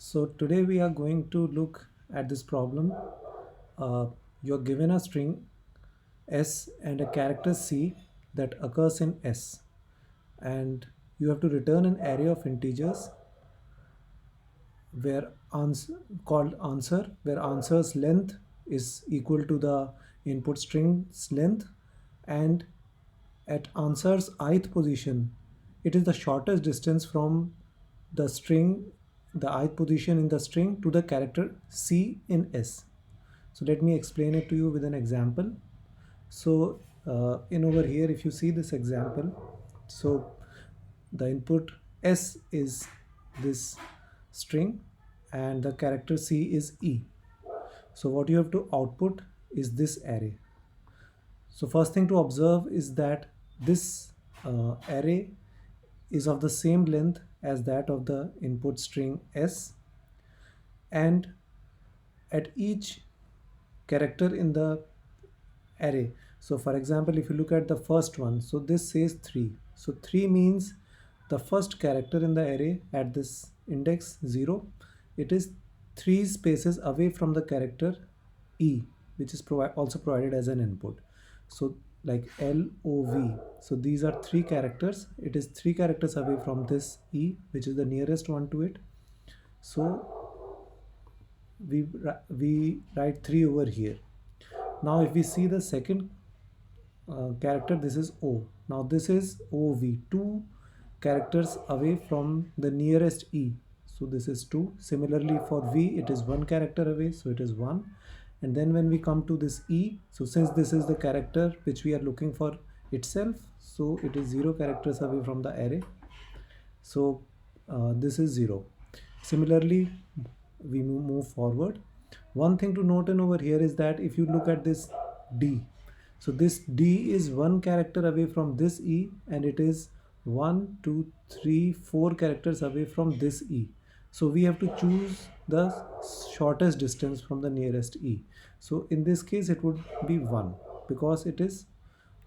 So today we are going to look at this problem. You're given a string S and a character C that occurs in S, and you have to return an array of integers where called answer, where answer's length is equal to the input string's length, and at answer's ith position, it is the shortest distance from the string, the ith position in the string to the character C in S. So let me explain it to you with an example. So in over here, if you see this example, so the input S is this string and the character C is E. So what you have to output is this array. So first thing to observe is that this array is of the same length as that of the input string S, and at each character in the array. So for example, if you look at the first one, so this says 3. So 3 means the first character in the array at this index 0, it is 3 spaces away from the character E, which is also provided as an input. So like LOV, so these are 3 characters. It is 3 characters away from this E, which is the nearest one to it. So we write 3 over here. Now if we see the second character, this is O. Now this is OV, 2 characters away from the nearest E. So this is 2. Similarly for V, it is 1 character away, so it is 1. And then when we come to this E, so since this is the character which we are looking for itself, so it is 0 characters away from the array. So this is 0. Similarly, we move forward. One thing to note in over here is that if you look at this D, so this D is 1 character away from this E, and it is 1, 2, 3, 4 characters away from this E. So we have to choose the shortest distance from the nearest E. So in this case it would be 1, because it is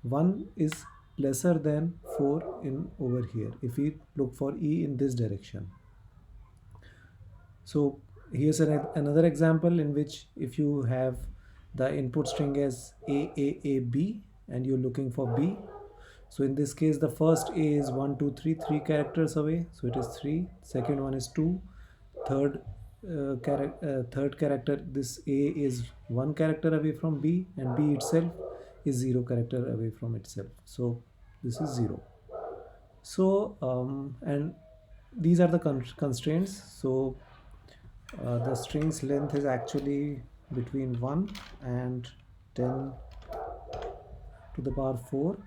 1 is lesser than 4 in over here if we look for E in this direction. So here's another example in which if you have the input string as B and you're looking for B. So in this case, the first A is 1, 2, 3, 3 characters away. So it is 3. Second one is 2. Third third character, this A is 1 character away from B, and B itself is 0 character away from itself. So this is 0. So and these are the constraints. So the string's length is actually between 1 and 10 to the power 4,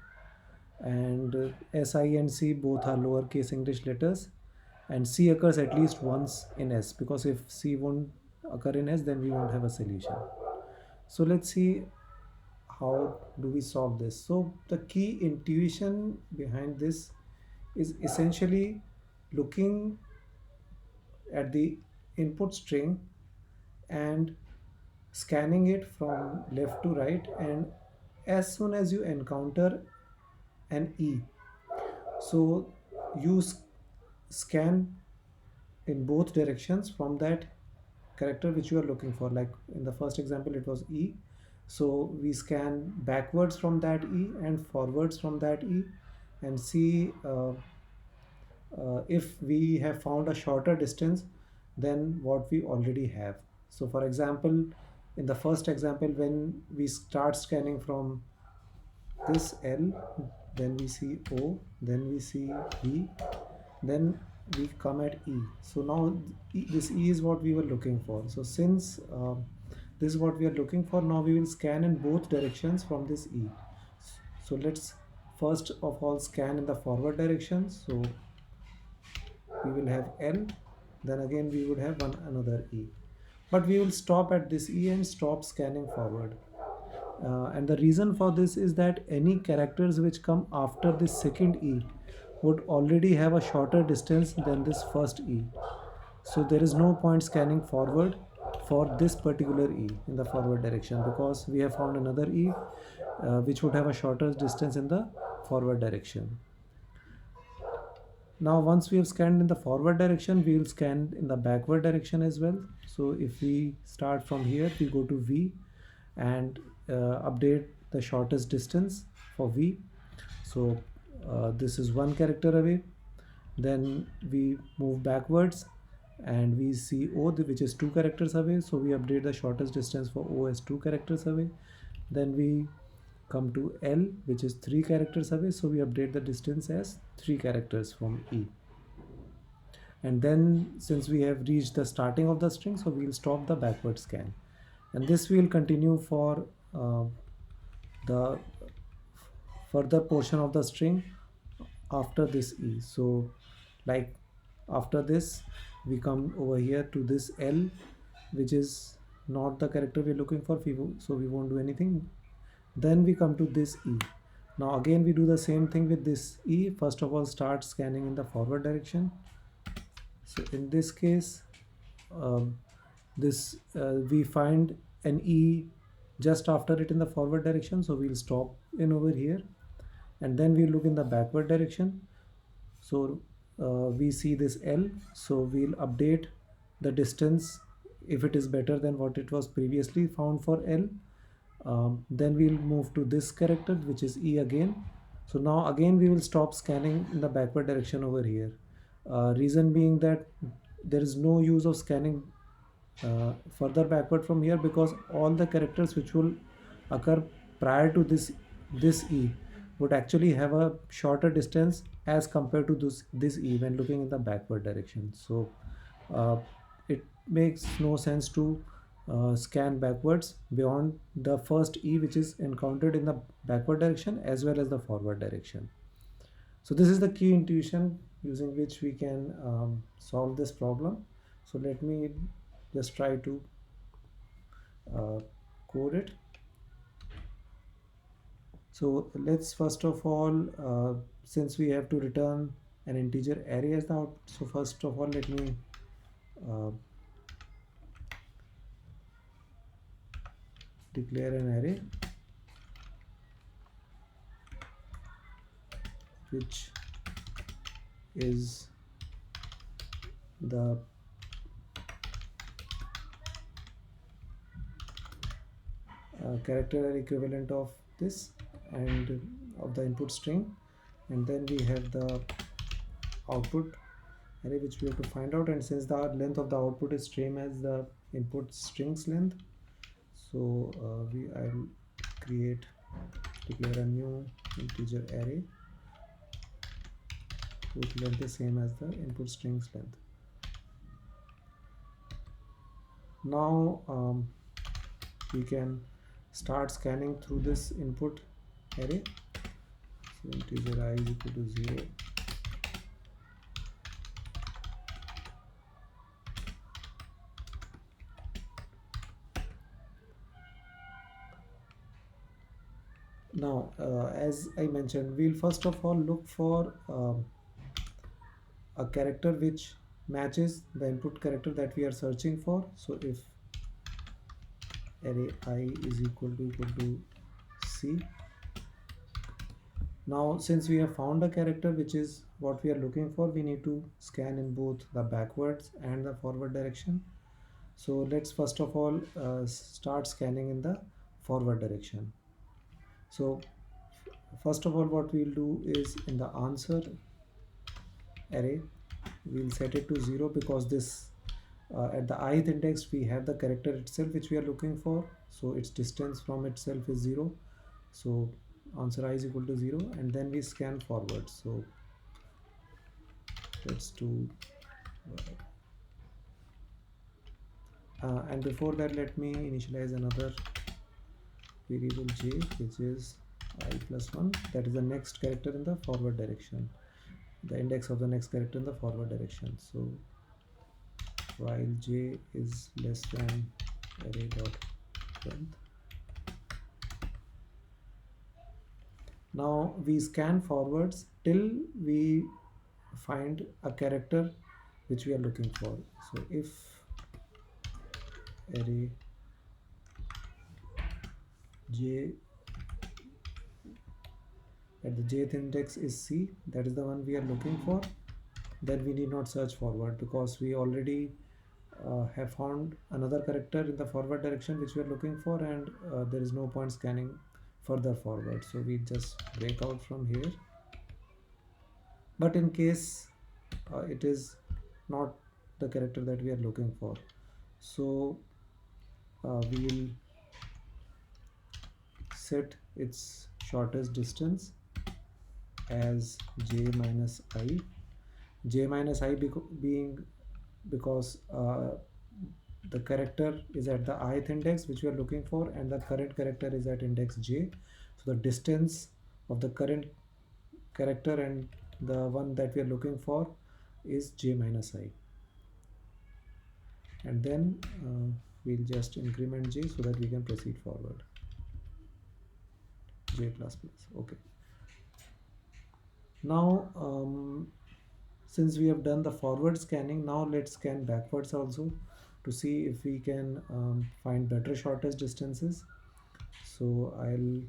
and S, I and C both are lowercase English letters, and C occurs at least once in S, because if C won't occur in S, then we won't have a solution. So let's see how do we solve this. So the key intuition behind this is essentially looking at the input string and scanning it from left to right, and as soon as you encounter an E, so you scan in both directions from that character which you are looking for. Like in the first example it was E, so we scan backwards from that E and forwards from that E, and see if we have found a shorter distance than what we already have. So for example, in the first example, when we start scanning from this L, then we see O, then we see B, then we come at E. So now this E is what we were looking for. So since this is what we are looking for, now we will scan in both directions from this E. So let's first of all scan in the forward direction. So we will have L, then again we would have another E, but we will stop at this E and stop scanning forward. And the reason for this is that any characters which come after this second E would already have a shorter distance than this first E. So there is no point scanning forward for this particular E in the forward direction, because we have found another E which would have a shorter distance in the forward direction. Now once we have scanned in the forward direction, we will scan in the backward direction as well. So if we start from here, we go to V and update the shortest distance for V. So this is one character away. Then we move backwards and we see O, which is two characters away. So we update the shortest distance for O as two characters away. Then we come to L, which is three characters away. So we update the distance as three characters from E. And then since we have reached the starting of the string, so we'll stop the backward scan. And this will continue for the further portion of the string after this E. So like after this we come over here to this L, which is not the character we're looking for, so we won't do anything. Then we come to this E. Now again we do the same thing with this E. First of all, start scanning in the forward direction. So in this case, this we find an E just after it in the forward direction, so we'll stop in over here, and then we look in the backward direction. So we see this L, so we'll update the distance if it is better than what it was previously found for L. Then we'll move to this character, which is E again. So now again we will stop scanning in the backward direction over here. Reason being that there is no use of scanning further backward from here, because all the characters which will occur prior to this E would actually have a shorter distance as compared to this E when looking in the backward direction. So it makes no sense to scan backwards beyond the first E which is encountered in the backward direction as well as the forward direction. So this is the key intuition using which we can solve this problem. So let me just try to code it. So let's first of all, since we have to return an integer array as the out, so first of all let me declare an array which is the character equivalent of this and of the input string, and then we have the output array which we have to find out, and since the length of the output is same as the input string's length, so I'll declare a new integer array whose length is same as the input string's length. Now we can start scanning through this input array. So integer I is equal to 0. Now as I mentioned, we'll first of all look for a character which matches the input character that we are searching for. So if array I is equal to C. Now since we have found a character which is what we are looking for, we need to scan in both the backwards and the forward direction. So let's first of all start scanning in the forward direction. So first of all what we'll do is in the answer array we'll set it to 0, because this at the ith index we have the character itself which we are looking for, so its distance from itself is 0. So answer I is equal to 0, and then we scan forward. So let's do and before that let me initialize another variable j, which is I plus 1, that is the next character in the forward direction, the index of the next character in the forward direction. So while j is less than array dot length. Now we scan forwards till we find a character which we are looking for. So if array j at the jth index is C, that is the one we are looking for, then we need not search forward, because we already have found another character in the forward direction which we are looking for, and there is no point scanning further forward. So we just break out from here. But in case it is not the character that we are looking for, so we will set its shortest distance as j minus I. J minus I being because the character is at the ith index which we are looking for, and the current character is at index j. So the distance of the current character and the one that we are looking for is j minus I. And then we'll just increment j so that we can proceed forward. J plus plus. Okay. Now since we have done the forward scanning, now let's scan backwards also to see if we can find better shortest distances. So I'll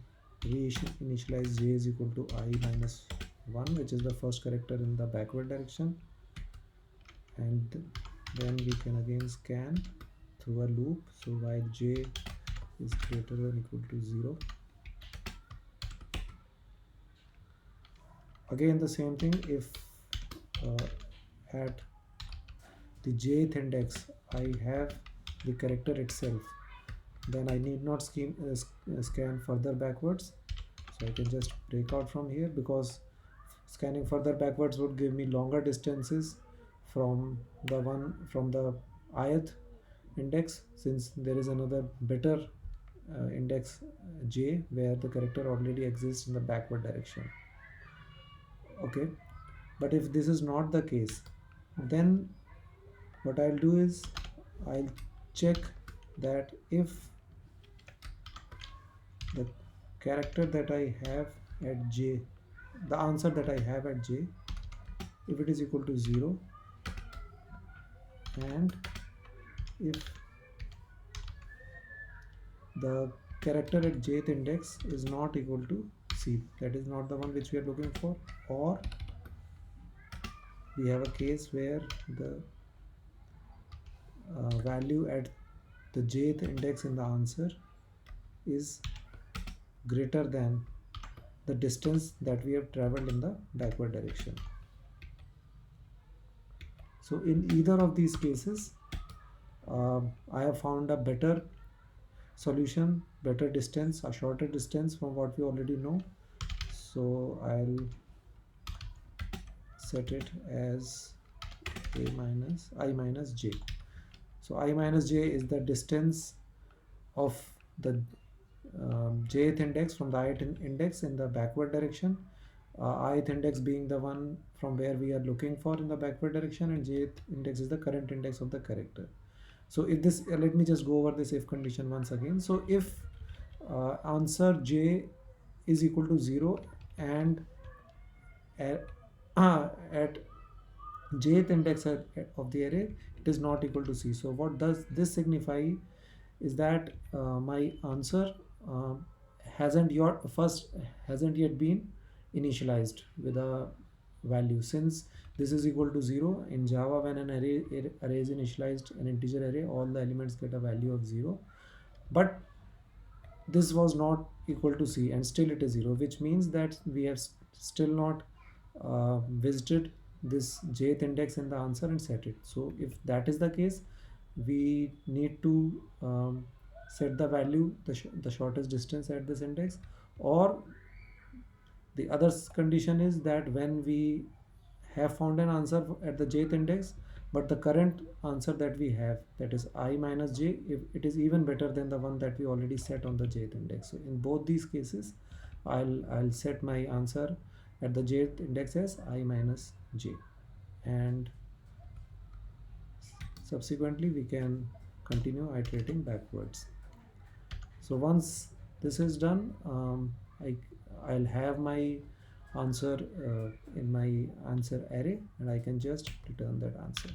re-initialize j is equal to I minus 1, which is the first character in the backward direction, and then we can again scan through a loop. So while j is greater than equal to 0, again the same thing, if at the jth index I have the character itself, then I need not scan further backwards. So I can just break out from here, because scanning further backwards would give me longer distances from the one from the ith index, since there is another better index j where the character already exists in the backward direction. Okay, but if this is not the case, then what I'll do is I'll check that if the character that I have at j, the answer that I have at j, if it is equal to 0, and if the character at jth index is not equal to c, that is not the one which we are looking for, or we have a case where the value at the jth index in the answer is greater than the distance that we have traveled in the backward direction. So in either of these cases, I have found a better solution, better distance, a shorter distance from what we already know. So I'll set it as I minus j. So I minus j is the distance of the jth index from the ith index in the backward direction, ith index being the one from where we are looking for in the backward direction, and jth index is the current index of the character. So if this, let me just go over this if condition once again. So if answer j is equal to 0 and at jth index of the array it is not equal to c, so what does this signify is that my answer hasn't yet been initialized with a value. Since this is equal to 0 in Java, when an array is initialized, an integer array, all the elements get a value of 0, but this was not equal to c and still it is 0, which means that we have still not visited this jth index in the answer and set it. So if that is the case, we need to set the value, the shortest distance at this index, or the other condition is that when we have found an answer at the jth index, but the current answer that we have, that is I minus j, if it is even better than the one that we already set on the jth index. So in both these cases, I'll set my answer at the jth index as I minus j, and subsequently we can continue iterating backwards. So once this is done, I'll have my answer in my answer array, and I can just return that answer.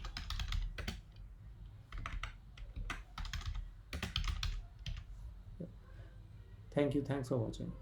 Thank you. Thanks for watching.